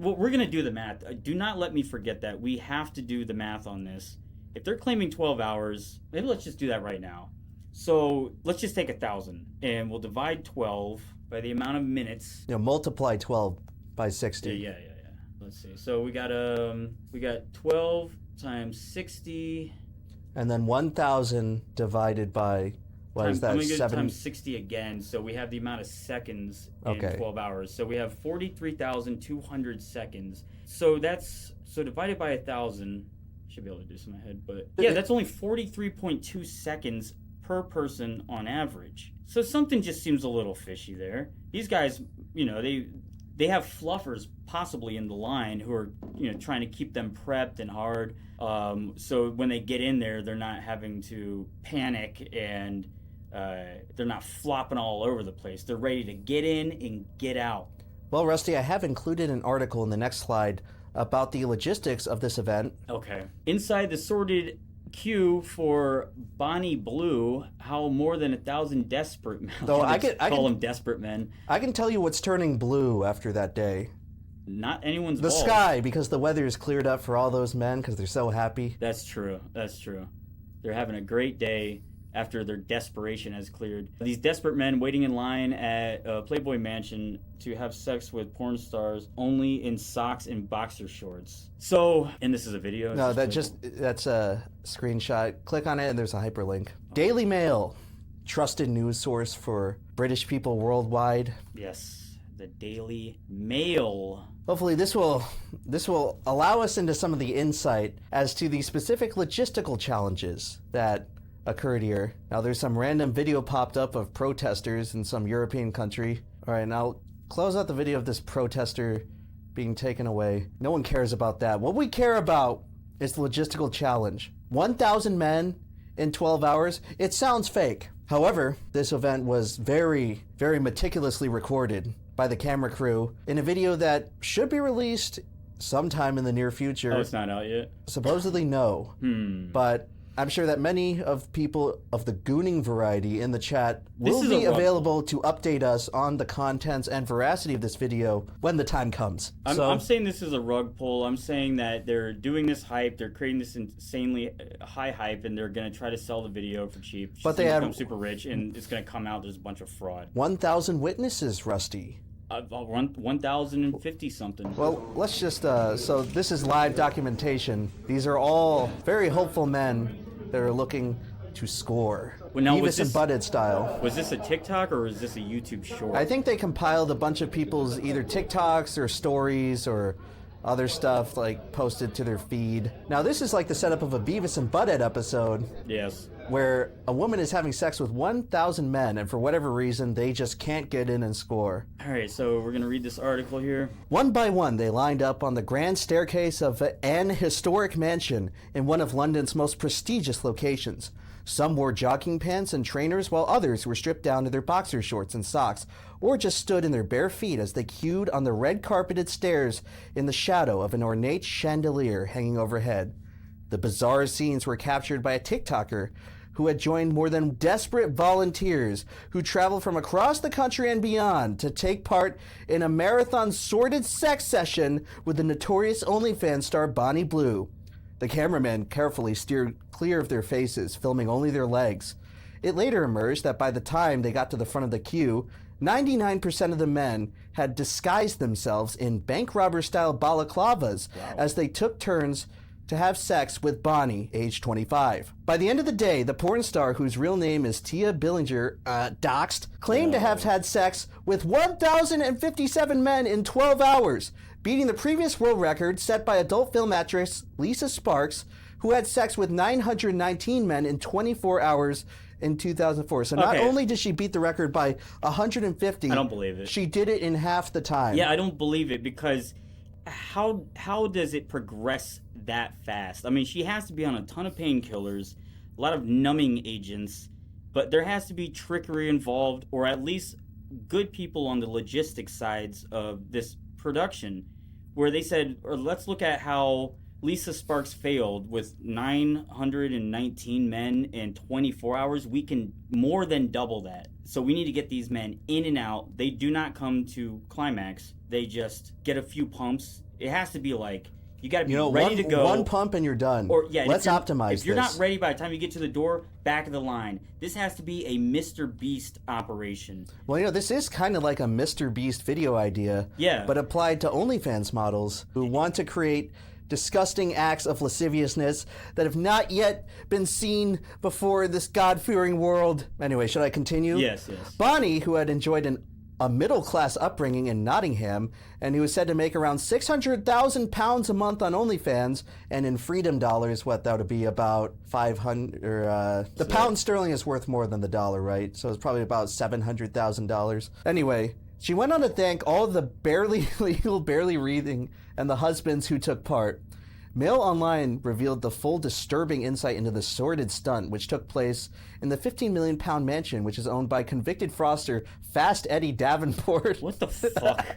Well, we're gonna do the math. Do not let me forget that. We have to do the math on this. If they're claiming 12 hours, maybe let's just do that right now. So let's just take 1,000 and we'll divide 12 by the amount of minutes. Multiply 12 by 60. Yeah. Let's see. So we got 12 times 60. And then 1,000 divided by, what is that, I'm going to go 7? times 60 again. So we have the amount of seconds in 12 hours. So we have 43,200 seconds. So divided by 1,000, should be able to do this in my head, but yeah, that's only 43.2 seconds per person on average. So something just seems a little fishy there. These guys, they have fluffers possibly in the line who are, trying to keep them prepped and hard. So when they get in there, they're not having to panic and they're not flopping all over the place. They're ready to get in and get out. Well, Rusty, I have included an article in the next slide about the logistics of this event. Okay. Inside the sordid queue for Bonnie Blue, how more than 1,000 desperate men. I call them desperate men. I can tell you what's turning blue after that day. Not anyone's The balls. sky, because the weather is cleared up for all those men because they're so happy. That's true. They're having a great day after their desperation has cleared. These desperate men waiting in line at a Playboy mansion to have sex with porn stars only in socks and boxer shorts. So, and this is a video? No, that's a screenshot. Click on it and there's a hyperlink. Daily Mail, trusted news source for British people worldwide. Yes, the Daily Mail. Hopefully this will allow us into some of the insight as to the specific logistical challenges that occurred here. Now there's some random video popped up of protesters in some European country. All right, now close out the video of this protester being taken away. No one cares about that. What we care about is the logistical challenge. 1,000 men in 12 hours. It sounds fake. However, this event was very, very meticulously recorded by the camera crew in a video that should be released sometime in the near future. Oh, it's not out yet? Supposedly no. But I'm sure that many of people of the gooning variety in the chat will be available to update us on the contents and veracity of this video when the time comes. I'm saying this is a rug pull. I'm saying that they're doing this hype. They're creating this insanely high hype, and they're going to try to sell the video for cheap. But they become super rich, and it's going to come out there's a bunch of fraud. 1,000 witnesses, Rusty. 1,050 something. Well, let's just, so this is live documentation. These are all very hopeful men that are looking to score. Beavis and Butthead style. Was this a TikTok or was this a YouTube short? I think they compiled a bunch of people's either TikToks or stories or other stuff like posted to their feed. Now this is like the setup of a Beavis and Butthead episode. Yes. Where a woman is having sex with 1,000 men, and for whatever reason, they just can't get in and score. All right, so we're going to read this article here. One by one, they lined up on the grand staircase of an historic mansion in one of London's most prestigious locations. Some wore jogging pants and trainers, while others were stripped down to their boxer shorts and socks, or just stood in their bare feet as they queued on the red-carpeted stairs in the shadow of an ornate chandelier hanging overhead. The bizarre scenes were captured by a TikToker who had joined more than desperate volunteers who traveled from across the country and beyond to take part in a marathon sordid sex session with the notorious OnlyFans star Bonnie Blue. The cameramen carefully steered clear of their faces, filming only their legs. It later emerged that by the time they got to the front of the queue, 99% of the men had disguised themselves in bank robber-style balaclavas as they took turns to have sex with Bonnie, age 25. By the end of the day, the porn star, whose real name is Tia Billinger, doxed, claimed to have had sex with 1,057 men in 12 hours, beating the previous world record set by adult film actress Lisa Sparks, who had sex with 919 men in 24 hours in 2004. So not only did she beat the record by 150, I don't believe it. She did it in half the time. Yeah, I don't believe it because how does it progress that fast? I mean, she has to be on a ton of painkillers, a lot of numbing agents, but there has to be trickery involved, or at least good people on the logistics sides of this production, where they said, or let's look at how Lisa Sparks failed with 919 men in 24 hours. We can more than double that. So we need to get these men in and out. They do not come to climax. They just get a few pumps It has to be like, you got to be ready to go. One pump and you're done. Or yeah, let's optimize this. If you're not ready by the time you get to the door, back of the line. This has to be a Mr. Beast operation. Well, this is kind of like a Mr. Beast video idea. Yeah. But applied to OnlyFans models who want to create disgusting acts of lasciviousness that have not yet been seen before this God-fearing world. Anyway, should I continue? Yes. Bonnie, who had enjoyed a middle-class upbringing in Nottingham, and who was said to make around £600,000 a month on OnlyFans, and in freedom dollars, that would be about 500. The pound sterling is worth more than the dollar, right? So it's probably about $700,000. Anyway, she went on to thank all the barely legal, barely breathing, and the husbands who took part. Mail Online revealed the full disturbing insight into the sordid stunt, which took place in the £15 million mansion, which is owned by convicted fraudster Fast Eddie Davenport. What the fuck?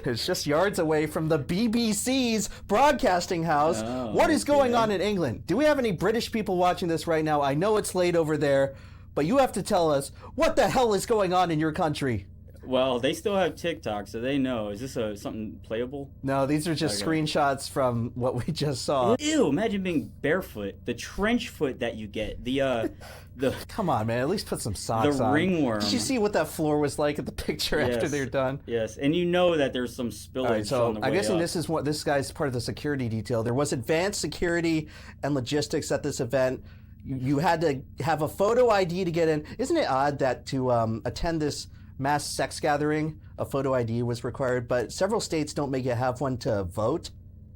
It's just yards away from the BBC's broadcasting house. What is going on in England? Do we have any British people watching this right now? I know it's late over there, but you have to tell us what the hell is going on in your country. Well, they still have TikTok, so they know. Is this something playable? No, these are just screenshots from what we just saw. Ew, imagine being barefoot. The trench foot that you get. The Come on, man. At least put some socks on. The ringworm. Did you see what that floor was like at the picture after they're done? Yes, and you know that there's some spillage on the way I'm guessing up. this is what this guy's part of the security detail. There was advanced security and logistics at this event. You had to have a photo ID to get in. Isn't it odd that to attend this mass sex gathering, a photo ID was required, but several states don't make you have one to vote?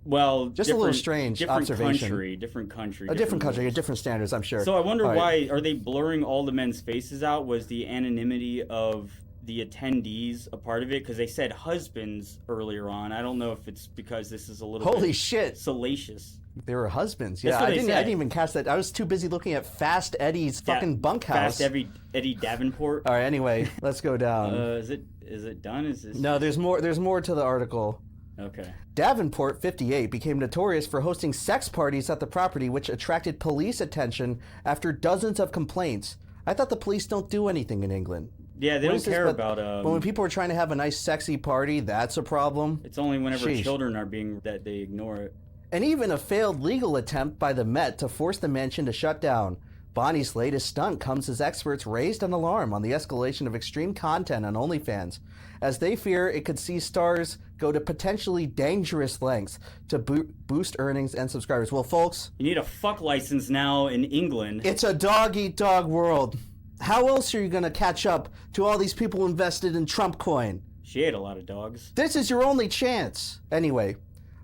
Well, just a little strange observation. Different country, different standards, I'm sure. So I wonder why are they blurring all the men's faces out? Was the anonymity of the attendees a part of it? Because they said husbands earlier on. I don't know if it's because this is a little holy shit salacious. They were husbands. Yeah, I didn't even catch that. I was too busy looking at Fast Eddie's fucking bunkhouse. Fast Eddie Davenport. All right, anyway, let's go down. Is it done? Is this? No, there's more to the article. Okay. Davenport, 58, became notorious for hosting sex parties at the property, which attracted police attention after dozens of complaints. I thought the police don't do anything in England. Yeah, they don't care about. But when people are trying to have a nice, sexy party, that's a problem. It's only whenever children are that they ignore it. And even a failed legal attempt by the Met to force the mansion to shut down. Bonnie's latest stunt comes as experts raised an alarm on the escalation of extreme content on OnlyFans, as they fear it could see stars go to potentially dangerous lengths to boost earnings and subscribers. Well, folks, you need a fuck license now in England. It's a dog-eat-dog world. How else are you going to catch up to all these people invested in Trump coin? She ate a lot of dogs. This is your only chance. Anyway,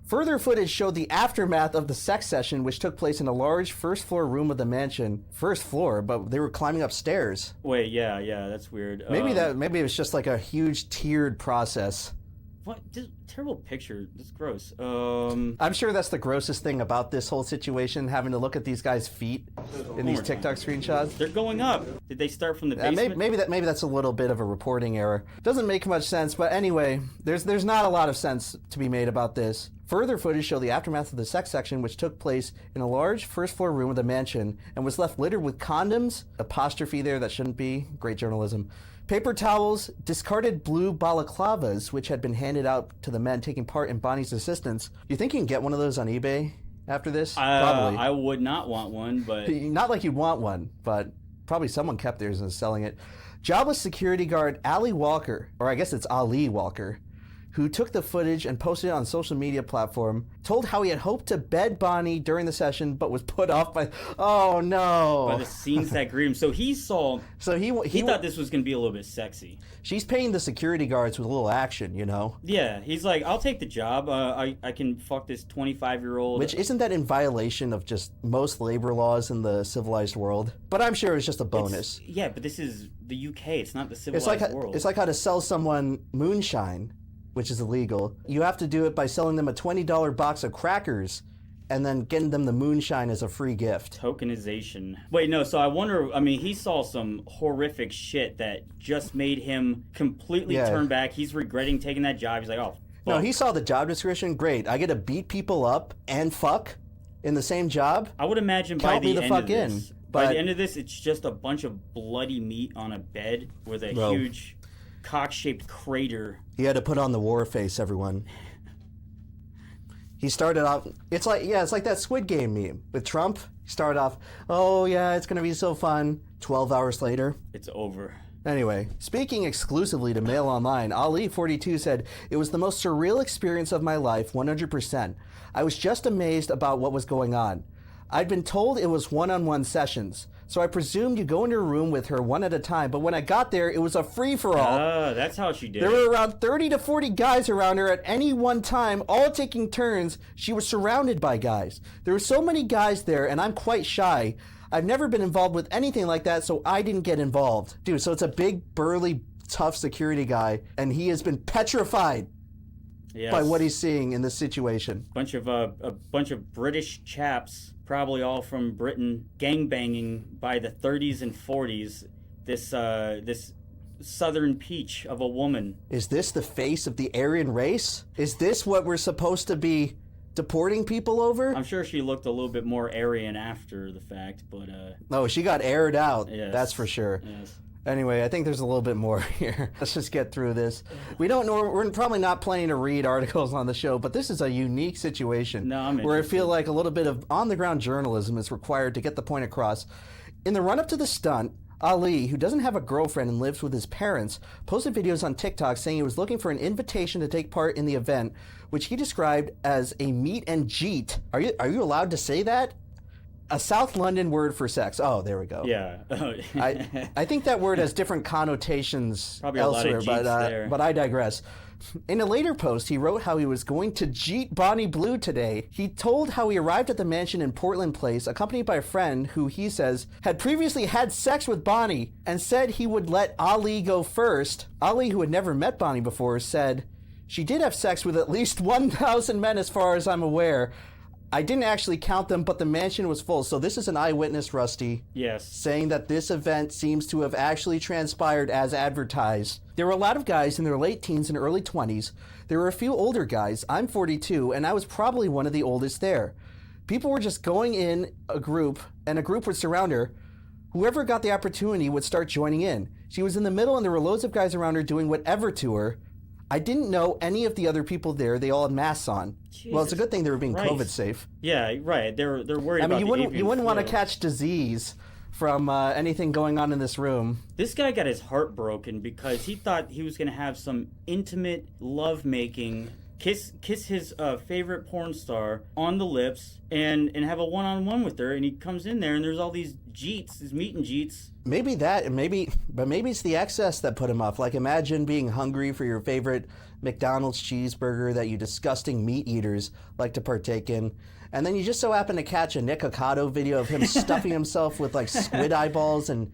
further footage showed the aftermath of the sex session, which took place in a large first-floor room of the mansion. First floor, but they were climbing upstairs. Wait, yeah, that's weird. Maybe it was just like a huge tiered process. What? Just terrible picture. That's gross. I'm sure that's the grossest thing about this whole situation, having to look at these guys' feet in these TikTok screenshots. They're going up. Did they start from the basement? Maybe that's a little bit of a reporting error. Doesn't make much sense, but anyway, there's not a lot of sense to be made about this. Further footage showed the aftermath of the sex section, which took place in a large first-floor room of the mansion and was left littered with condoms, apostrophe there that shouldn't be, great journalism, paper towels, discarded blue balaclavas, which had been handed out to the men taking part in Bonnie's assistance. You think you can get one of those on eBay after this? Probably. I would not want one, but... Not like you'd want one, but probably someone kept theirs and is selling it. Jobless security guard Ali Walker, or I guess it's Ali Walker, who took the footage and posted it on social media platform, told how he had hoped to bed Bonnie during the session, but was put off by, oh no, by the scenes that greeted him. So he saw. So he thought this was going to be a little bit sexy. She's paying the security guards with a little action, you know. Yeah, he's like, I'll take the job. I can fuck this 25-year-old. Which isn't that in violation of just most labor laws in the civilized world? But I'm sure it's just a bonus. But this is the UK. It's not the civilized world. It's like how to sell someone moonshine, which is illegal. You have to do it by selling them a $20 box of crackers and then getting them the moonshine as a free gift. Tokenization. Wait, no, so I wonder, I mean, he saw some horrific shit that just made him completely turn back. He's regretting taking that job. He's like, oh, fuck. No, he saw the job description. Great. I get to beat people up and fuck in the same job? I would imagine by the end of this, it's just a bunch of bloody meat on a bed with a huge cock-shaped crater. He had to put on the war face, everyone. He started off, it's like that Squid Game meme with Trump. He started off, oh yeah, it's going to be so fun. 12 hours later, it's over. Anyway, speaking exclusively to Mail Online, Ali, 42, said, "It was the most surreal experience of my life, 100%. I was just amazed about what was going on. I'd been told it was one-on-one sessions, so I presumed you go into a room with her one at a time, but when I got there, it was a free-for-all. That's how she did There were around 30 to 40 guys around her at any one time, all taking turns. She was surrounded by guys. There were so many guys there, and I'm quite shy. I've never been involved with anything like that, so I didn't get involved." Dude, so it's a big, burly, tough security guy, and he has been petrified by what he's seeing in this situation. A bunch of British chaps, probably all from Britain, gangbanging by the 30s and 40s. This southern peach of a woman. Is this the face of the Aryan race? Is this what we're supposed to be deporting people over? I'm sure she looked a little bit more Aryan after the fact, but no, she got aired out. Yes. That's for sure. Yes. Anyway, I think there's a little bit more here. Let's just get through this. We don't know. We're probably not planning to read articles on the show, but this is a unique situation where I feel like a little bit of on-the-ground journalism is required to get the point across. In the run-up to the stunt, Ali, who doesn't have a girlfriend and lives with his parents, posted videos on TikTok saying he was looking for an invitation to take part in the event, which he described as a meet and jeet. Are you allowed to say that? A South London word for sex. Oh, there we go. Yeah. I think that word has different connotations probably elsewhere, a lot of jeets but I digress. In a later post, he wrote how he was going to jeet Bonnie Blue today. He told how he arrived at the mansion in Portland Place, accompanied by a friend who he says had previously had sex with Bonnie and said he would let Ali go first. Ali, who had never met Bonnie before, said, "She did have sex with at least 1,000 men as far as I'm aware. I didn't actually count them, but the mansion was full." So this is an eyewitness, Rusty. Yes. Saying that this event seems to have actually transpired as advertised. There were a lot of guys in their late teens and early 20s. There were a few older guys. I'm 42, and I was probably one of the oldest there. People were just going in a group, and a group would surround her. Whoever got the opportunity would start joining in. She was in the middle, and there were loads of guys around her doing whatever to her. I didn't know any of the other people there. They all had masks on. Jesus. Well, it's a good thing they were being COVID safe. Yeah, right. They're worried about you wouldn't want to catch disease from anything going on in this room. This guy got his heart broken because he thought he was going to have some intimate love-making, kiss his favorite porn star on the lips and have a one-on-one with her, and he comes in there and there's all these jeets, these meet and jeets. Maybe it's the excess that put him off. Like, imagine being hungry for your favorite McDonald's cheeseburger that you disgusting meat eaters like to partake in, and then you just so happen to catch a Nick Ocado video of him stuffing himself with like squid eyeballs and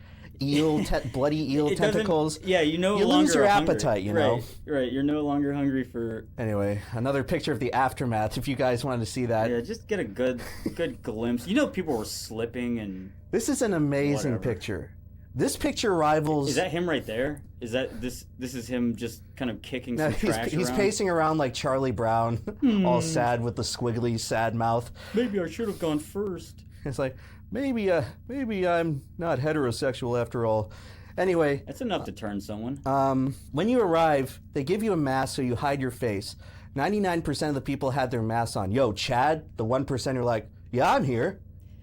bloody eel tentacles. Yeah, you lose your appetite, you know. Right, you're no longer hungry for. Anyway, another picture of the aftermath. If you guys wanted to see that, yeah, just get a good glimpse. You know, people were slipping and. This is an amazing picture. This picture rivals. Is that him right there? Is that this? This is him just kind of kicking some trash around? He's pacing around like Charlie Brown, all sad with the squiggly, sad mouth. Maybe I should have gone first. It's like, maybe I'm not heterosexual after all. Anyway. That's enough to turn someone. When you arrive, they give you a mask so you hide your face. 99% of the people had their masks on. Yo, Chad, the 1% are like, yeah, I'm here.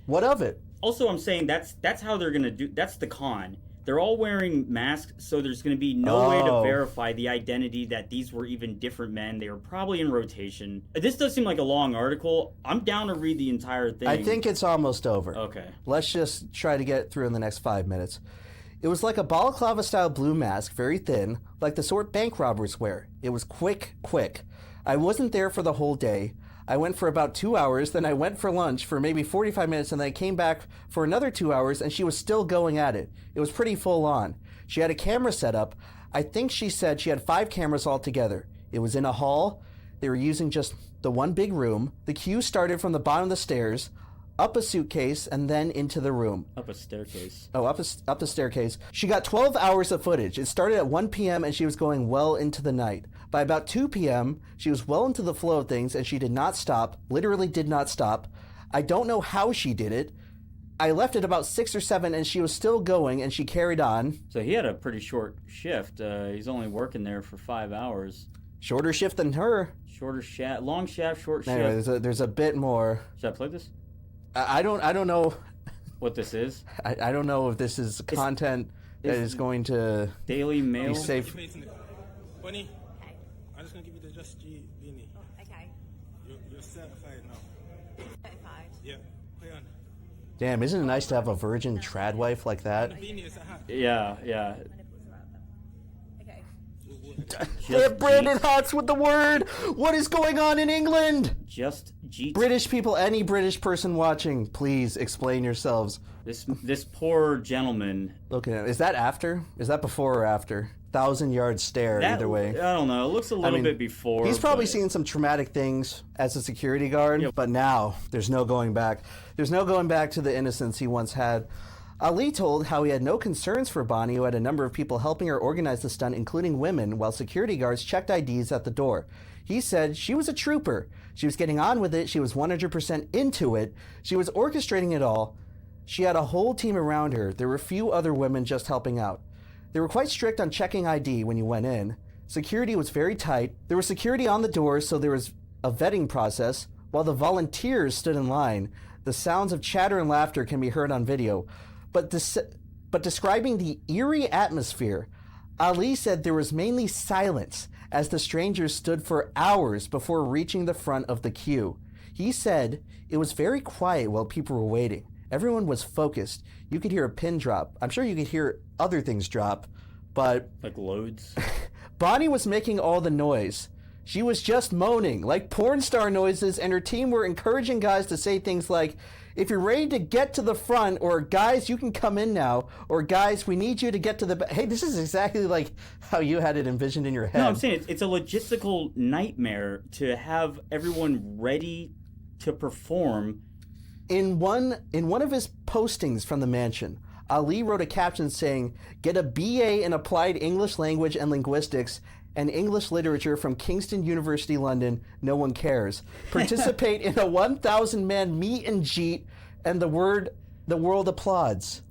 What of it? Also, I'm saying that's how they're going to do. That's the con. They're all wearing masks, so there's going to be no way to verify the identity that these were even different men. They were probably in rotation. This does seem like a long article. I'm down to read the entire thing. I think it's almost over. Okay. Let's just try to get through in the next 5 minutes. It was like a balaclava-style blue mask, very thin, like the sort bank robbers wear. It was quick. I wasn't there for the whole day. I went for about 2 hours, then I went for lunch for maybe 45 minutes, and then I came back for another 2 hours, and she was still going at it. It was pretty full on. She had a camera set up. I think she said she had 5 cameras altogether. It was in a hall. They were using just the one big room. The queue started from the bottom of the stairs, up a suitcase, and then into the room. Up a staircase. Oh, up the staircase. She got 12 hours of footage. It started at 1 p.m. and she was going well into the night. By about 2 p.m., she was well into the flow of things and she did not stop, literally did not stop. I don't know how she did it. I left at about 6 or 7 and she was still going and she carried on. So he had a pretty short shift. He's only working there for 5 hours. Shorter shift than her. Shorter shaft, long shaft, short shaft. Anyway, there's a bit more. Should I play this? I don't know what this is. I don't know if this is content that is going to Daily Mail. be safe. Bunny, okay. I'm just gonna give you the Just G beanie. Okay. You're certified now. Certified. Yeah. Play on. Damn, isn't it nice to have a virgin trad wife like that? The beanie is a hat. Yeah. Okay. Brandon Hotz with the word. What is going on in England? Just G. British people, any British person watching, please explain yourselves. This poor gentleman. Look at him. Is that after? Is that before or after? 1,000-yard stare, either way. I don't know. It looks a little bit before. He's probably seen some traumatic things as a security guard, but now there's no going back. There's no going back to the innocence he once had. Ali told how he had no concerns for Bonnie, who had a number of people helping her organize the stunt, including women, while security guards checked IDs at the door. He said she was a trooper. She was getting on with it. She was 100% into it. She was orchestrating it all. She had a whole team around her. There were a few other women just helping out. They were quite strict on checking ID when you went in. Security was very tight. There was security on the doors, so there was a vetting process. While the volunteers stood in line, the sounds of chatter and laughter can be heard on video. But describing the eerie atmosphere, Ali said there was mainly silence as the strangers stood for hours before reaching the front of the queue. He said it was very quiet while people were waiting. Everyone was focused. You could hear a pin drop. I'm sure you could hear other things drop, but... Like loads? Bonnie was making all the noise. She was just moaning, like porn star noises, and her team were encouraging guys to say things like, if you're ready to get to the front, or guys, you can come in now, or guys, we need you to get to the back. Hey, this is exactly like how you had it envisioned in your head. No, I'm saying it's a logistical nightmare to have everyone ready to perform. In one of his postings from the mansion, Ali wrote a caption saying, get a BA in Applied English Language and Linguistics and English Literature from Kingston University, London. No one cares. Participate in a 1,000-man meet and greet, and the world applauds.